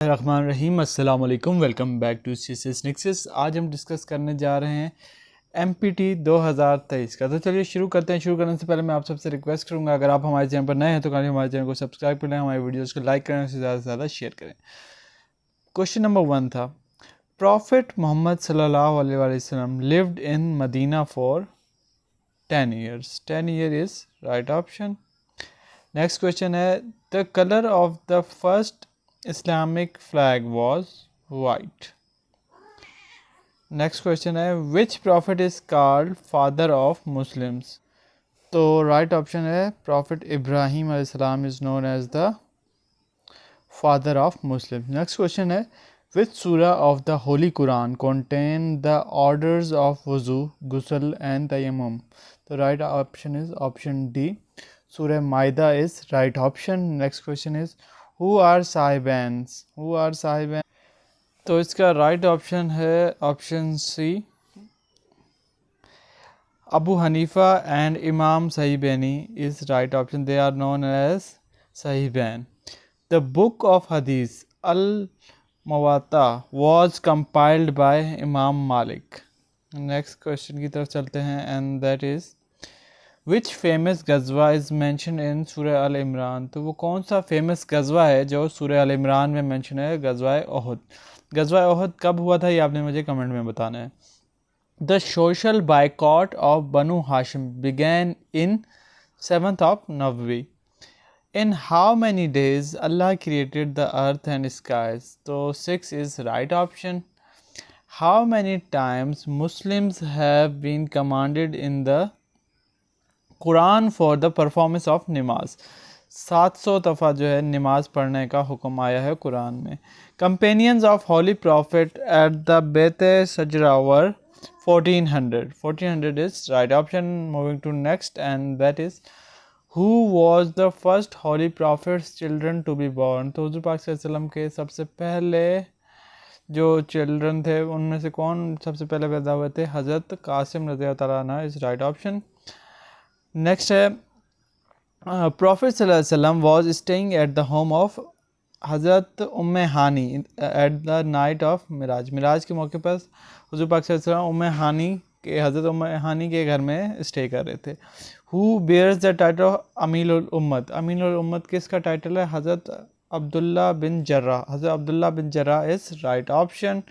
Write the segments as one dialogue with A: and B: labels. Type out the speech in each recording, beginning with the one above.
A: रहमान रहीम अस्सलाम वालेकुम। Welcome back to CCS Nexus. आज हम डिस्कस करने जा रहे हैं एमपीटी 2023 का। तो चलिए शुरू करते हैं। शुरू करने से पहले मैं आप सबसे रिक्वेस्ट करूंगा, अगर आप हमारे चैनल पर नए हैं तो काइंडली हमारे चैनल को सब्सक्राइब करें, हमारे वीडियोस को लाइक करें, उसे ज़्यादा से ज़्यादा शेयर करें। क्वेश्चन नंबर 1 था, प्रॉफिट मोहम्मद सल्लल्लाहु अलैहि वसल्लम lived in Medina for 10 years। 10 year is right option. Next question है, the colour of the first Islamic flag was white। Next question है, which prophet is called father of Muslims. तो right option है prophet Ibrahim अलैहिस्सलाम is known as the father of Muslims. Next question है, which सूरा of the holy Quran contain the orders of वजू, गुसल and तयम्मुम। तो right option is option D, सूरह Maidah is right option. Next question is, Who are साहिबान्स? Who are साहिबान? तो इसका राइट ऑप्शन है option C, Abu Hanifa and Imam साहिबानी is right option. They are known as साहिबान। The book of hadith Al Muwatta was compiled by Imam Malik. Next question की तरफ चलते हैं, and that is, which famous गज़वा is mentioned in सूरह Al Imran. तो वो कौन सा फेमस गज़वा है जो सूरह अल इमरान में मैंशन है? गज़वा ओहद। गज़वा ओहद कब हुआ था ये आपने मुझे कमेंट में बताना है। The social boycott of Banu Hashim began in 7th of नववी। In how many days Allah created the earth and skies. तो 6 is right option. How many times Muslims have been commanded in the Quran for the performance of namaz. 700 दफ़ा जो है नमाज पढ़ने का हुक्म आया है कुरान में। Companions of holy prophet at the बेत सजरा were 1400। 1400 is right option. Moving to next, and that is, who was the first holy prophet's children to be born. तो हुज़ूर पाक सल्लल्लाहु अलैहि वसल्लम के सबसे पहले जो चिल्ड्रन थे उनमें से कौन सबसे पहले पैदा हुए थे? हज़रत कासिम रज़ी अल्लाह तआला अन्हु इज़ राइट ऑप्शन। नेक्स्ट है, प्रॉफिट सल्लल्लाहु अलैहि वसल्लम was staying at the home of हज़रत Umme Hani at the night of मिराज। मिराज के मौके पर हुज़ूर पाक सल्लल्लाहु अलैहि वसल्लम उम्मे हानी के हज़रत उम्मे हानी के घर में स्टे कर रहे थे। Who bears the title of अमीर उल उम्मत। अमीर उल उम्मत किसका टाइटल है? हज़रत अब्दुल्ला बिन जर्रा। हज़रत Abdullah bin Jarra is right option.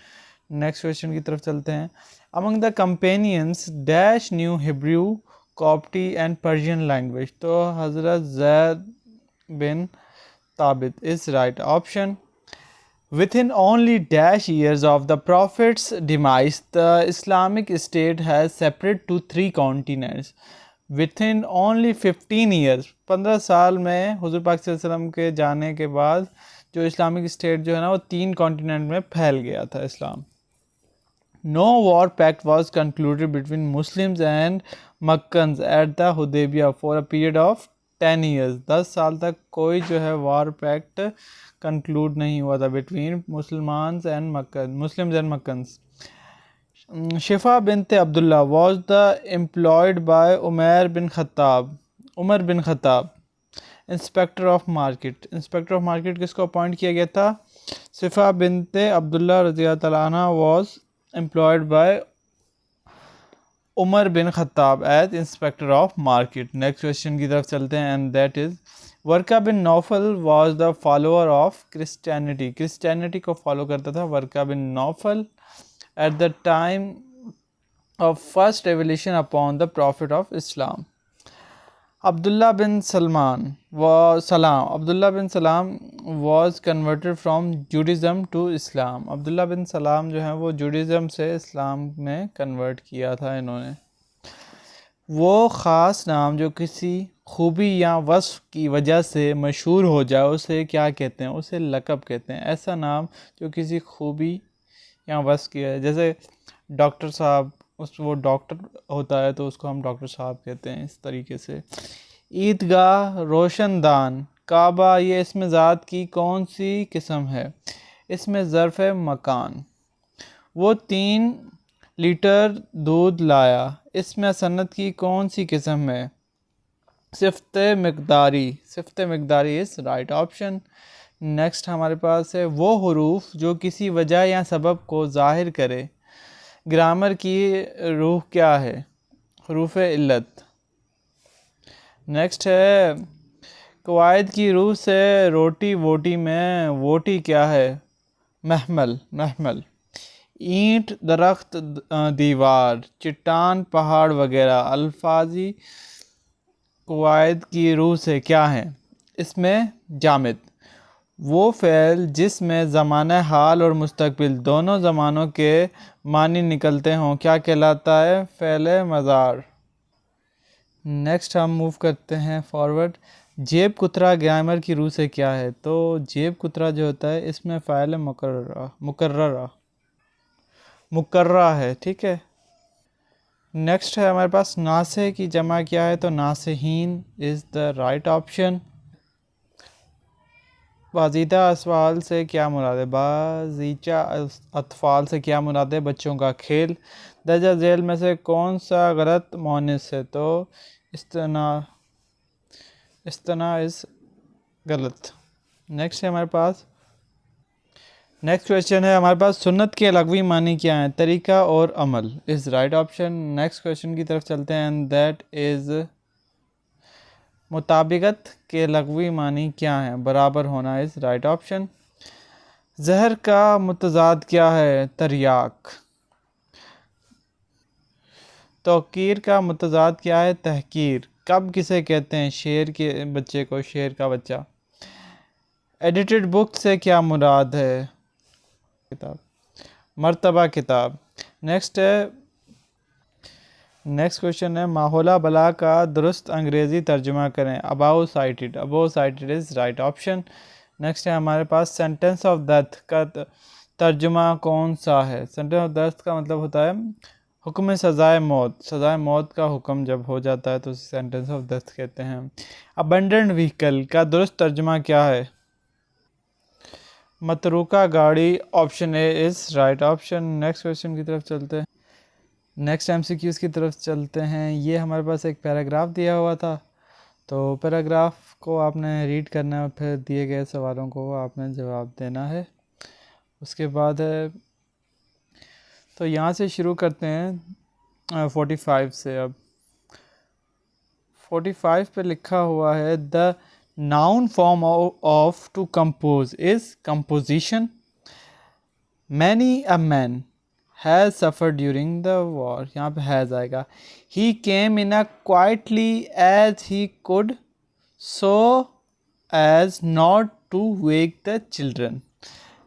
A: Next question की तरफ चलते हैं, among the companions dash knew Hebrew Coptic and Persian language. तो हज़रत Zaid bin Thabit is right option. Within only dash years of the Prophet's demise, the Islamic State has separated to 3 continents. Within only 15 years, 15 साल में हुज़ूर पाक सल्लल्लाहु अलैहि वसल्लम के जाने के बाद जो इस्लामिक स्टेट जो है ना वो 3 कॉन्टिनेंट में फैल गया था इस्लाम। No war pact was concluded between Muslims and Makkans at the Hudaybiyah for a period of 10 years। 10 साल तक कोई जो है वार पैक्ट कंक्लूड नहीं हुआ था बिटवीन मुसलमान्स and Meccan, Muslims and Meccans. Shifa bint Abdullah was the employed by Umar bin Khattab inspector of market. Inspector of market किसको अपॉइंट किया गया था? शिफा बिनत अब्दुल्ला रज़ी अल्लाह तआला अन्हा was employed by Umar bin Khattab as inspector of market. Next question की तरफ चलते हैं, and that is, Waraqa bin Naufal was the follower of Christianity. Christianity को फॉलो करता था Waraqa bin Naufal at the time of first revelation upon the prophet of Islam. Abdullah bin Salam was converted from Judaism to Islam. Abdullah bin Salam जो है वो जूडिज़म से इस्लाम में convert किया था इन्होंने। वो ख़ास नाम जो किसी खूबी या वस्फ़ की वजह से मशहूर हो जाए उसे क्या कहते हैं? उसे लक़ब कहते हैं। ऐसा नाम जो किसी खूबी या वस्फ़ की है, जैसे डॉक्टर साहब, वो डॉक्टर होता है तो उसको हम डॉक्टर साहब कहते हैं। इस तरीके से ईदगाह, रोशनदान, काबा, ये इसमें ज़ात की कौन सी किस्म है? इसमें ज़र्फ़ है मकान। वो 3 लीटर दूध लाया, इसमें सनत की कौन सी किस्म है? सिफ्त मकदारी इज़ राइट ऑप्शन। नेक्स्ट हमारे पास है वो हुरूफ जो किसी वजह या सबब को ज़ाहिर करे। ग्रामर की रूह क्या है? हरूफ इल्लत। नेक्स्ट है कवायद की रूह से रोटी वोटी में वोटी क्या है? महमल, महमल। ईंट, दरख्त, दीवार, चट्टान, पहाड़ वगैरह अल्फाजी कवायद की रूह से क्या है? इसमें जामिद। वो फ़ेल जिसमें ज़माना हाल और मुस्तकबिल दोनों ज़मानों के मानी निकलते हों क्या कहलाता है? फ़ेल मज़ार। नेक्स्ट हम मूव करते हैं फॉरवर्ड। जेब कुतरा ग्रामर की रूह से क्या है? तो जेब कुतरा जो होता है इसमें फ़ाइल मुकर्रा है, ठीक है। नेक्स्ट है हमारे पास नासे की जमा क्या है? तो नासेहीन इज़ द राइट ऑप्शन। बाजीदा असवाल से क्या मुराद है? बाजीचा अतफाल से क्या मुराद है? बच्चों का खेल। दर्जा झेल में से कौन सा गलत मोनिस है? तो इस्तना, इस्तना इस गलत। नेक्स्ट है हमारे पास, नेक्स्ट क्वेश्चन है हमारे पास सुन्नत के लगवी मानी क्या है? तरीका और अमल is right option. Next question की तरफ चलते हैं एंड दैट इज़ मुताबिकत के लगवी मानी क्या है? बराबर होना इज़ राइट ऑप्शन। जहर का मुतजाद क्या है? तरियाक। तौकीर का मुतजाद क्या है? तहकीर। कब किसे कहते हैं? शेर के बच्चे को शेर का बच्चा। एडिटेड बुक से क्या मुराद है? किताब, मर्तबा किताब। नेक्स्ट है, नेक्स्ट क्वेश्चन है माहौला बला का दुरुस्त अंग्रेज़ी तर्जुमा करें। Above cited, above cited is right option. Next है हमारे पास सेंटेंस ऑफ डेथ का तर्जुमा कौन सा है? सेंटेंस ऑफ डेथ का मतलब होता है हुक्म सज़ाए मौत। सज़ाए मौत का हुक्म जब हो जाता है तो उसे सेंटेंस ऑफ डेथ कहते हैं। अबंडेंट व्हीकल का दुरुस्त तर्जुमा क्या है? मतरूका गाड़ी, option A is right option. Next question की तरफ चलते हैं, नेक्स्ट एमसीक्यूज़ की तरफ चलते हैं। ये हमारे पास एक पैराग्राफ दिया हुआ था, तो पैराग्राफ को आपने रीड करना है और फिर दिए गए सवालों को आपने जवाब देना है। उसके बाद है, तो यहाँ से शुरू करते हैं 45 से। अब 45 पे लिखा हुआ है the noun form of to compose is composition. Many a man has suffer during the war, यहाँ पे हैज़ आएगा। He came in a quietly as he could so as not to wake the children.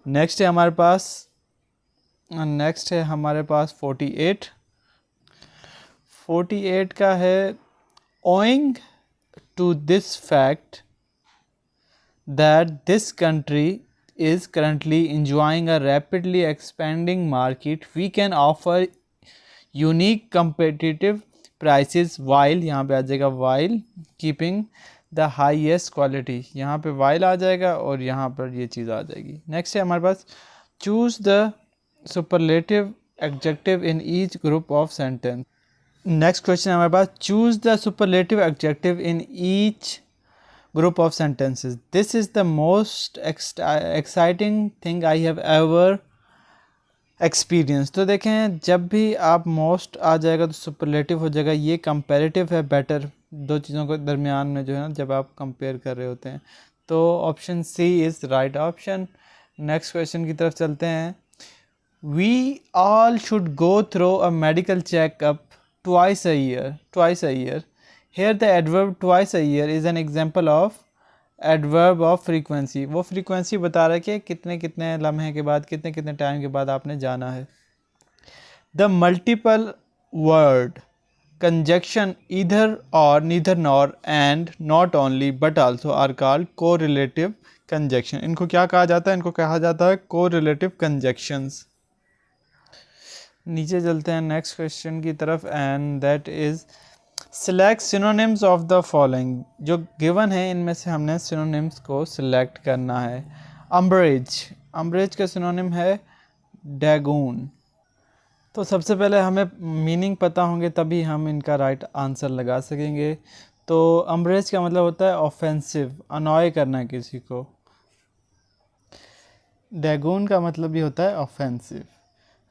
A: Next है हमारे पास, next है हमारे पास 48। 48 का है owing to this fact that this country is currently enjoying a rapidly expanding market, we can offer unique competitive prices while, यहाँ पे आ जाएगा while keeping the highest quality, यहाँ पे while आ जाएगा और यहाँ पर ये चीज़ आ जाएगी। नेक्स्ट है हमारे पास choose the superlative adjective in each group of sentence। Next question है हमारे पास choose the superlative adjective in each group of sentences. This is the most exciting thing I have ever experienced। तो देखें जब भी आप most आ जाएगा तो superlative हो जाएगा। ये comparative है, better, दो चीज़ों के दरमियान में जो है ना जब आप compare कर रहे होते हैं। तो option C is right option. Next question की तरफ चलते हैं। We all should go through a medical checkup twice a year। Here the adverb twice a year is an example of adverb of frequency। वो frequency बता रहा है कि कितने कितने लम्हे के बाद, कितने कितने टाइम के बाद आपने जाना है। The multiple word conjunction either or, neither nor, and not only but also are called correlative conjunction। इनको क्या कहा जाता है? इनको कहा जाता है correlative conjunctions। नीचे चलते हैं नेक्स्ट क्वेश्चन की तरफ and that is select synonyms of the following. जो गिवन है इनमें से हमने सिनोनिम्स को सिलेक्ट करना है। अम्ब्रेज, अम्ब्रेज का सिनोनिम है डैगून। तो सबसे पहले हमें मीनिंग पता होंगे तभी हम इनका राइट आंसर लगा सकेंगे। तो अम्ब्रेज का मतलब होता है ऑफेंसिव, अनॉय करना किसी को। डेगून का मतलब भी होता है ऑफेंसिव।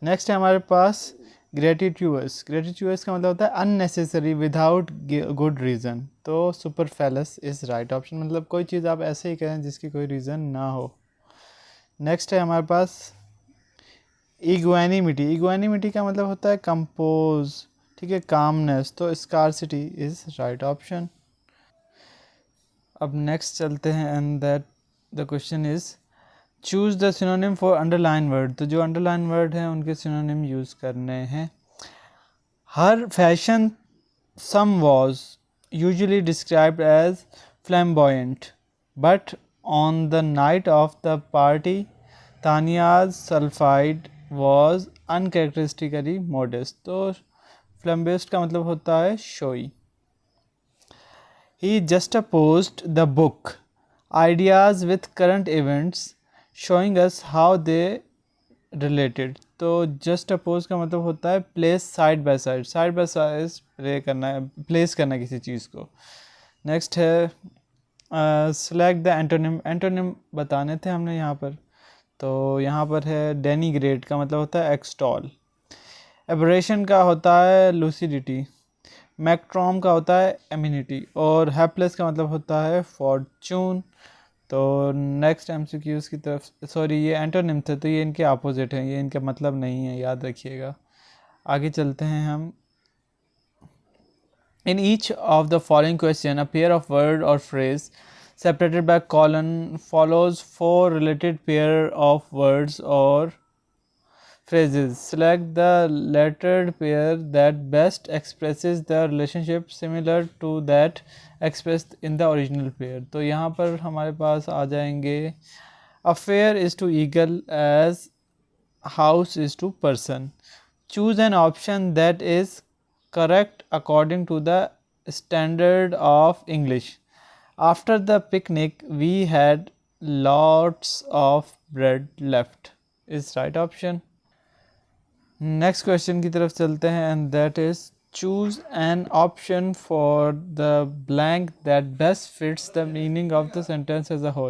A: नेक्स्ट है हमारे पास ग्रेटिट्यूअस। ग्रेटिट्यूअस का मतलब होता है अननेसेसरी विदाउट गुड रीज़न। तो सुपरफ्लुअस इज़ राइट ऑप्शन, मतलब कोई चीज़ आप ऐसे ही करें जिसकी कोई रीज़न ना हो। नेक्स्ट है हमारे पास इग्वानिमिटी। इग्वानिमिटी का मतलब होता है कंपोज, ठीक है, कामनेस। तो स्कार्सिटी इज़ राइट ऑप्शन। अब नेक्स्ट चलते हैं and that the question is choose the synonym for underline word. तो जो अंडरलाइन वर्ड हैं उनके सिनोनिम यूज़ करने हैं। Her fashion sense was usually described as flamboyant, but on the night of the party Tania's sulphide was uncharacteristically modest. तो flamboyant का मतलब होता है showy. He juxtaposed the book ideas with current events, showing us how they related. तो juxtapose का मतलब होता है place side by side, side by side play करना है, place करना किसी चीज़ को। नेक्स्ट है select the antonym। एंटोनिम बताने थे हमने यहाँ पर, तो यहाँ पर है डेनिग्रेट का मतलब होता है एक्सटॉल। एबरेशन का होता है लूसिडिटी। मैक्ट्रॉम का होता है एमिनिटी। और हैप्लेस का मतलब होता है फॉर्चून। तो नेक्स्ट एमसीक्यूज़ की तरफ, सॉरी ये एंटोनिम थे तो ये इनके अपोजिट हैं, ये इनका मतलब नहीं है, याद रखिएगा। आगे चलते हैं हम। In each of the following question a pair of word और phrase separated by colon follows four related pair of words or phrases. Select the lettered pair that best expresses the relationship similar to that expressed in the original pair. तो यहाँ पर हमारे पास आ जाएंगे a fair is to eagle as house is to person. Choose an option that is correct according to the standard of English. After the picnic we had lots of bread left is right option. Next question की तरफ चलते हैं and that is choose an option for the blank that best fits the meaning of the sentence as a whole.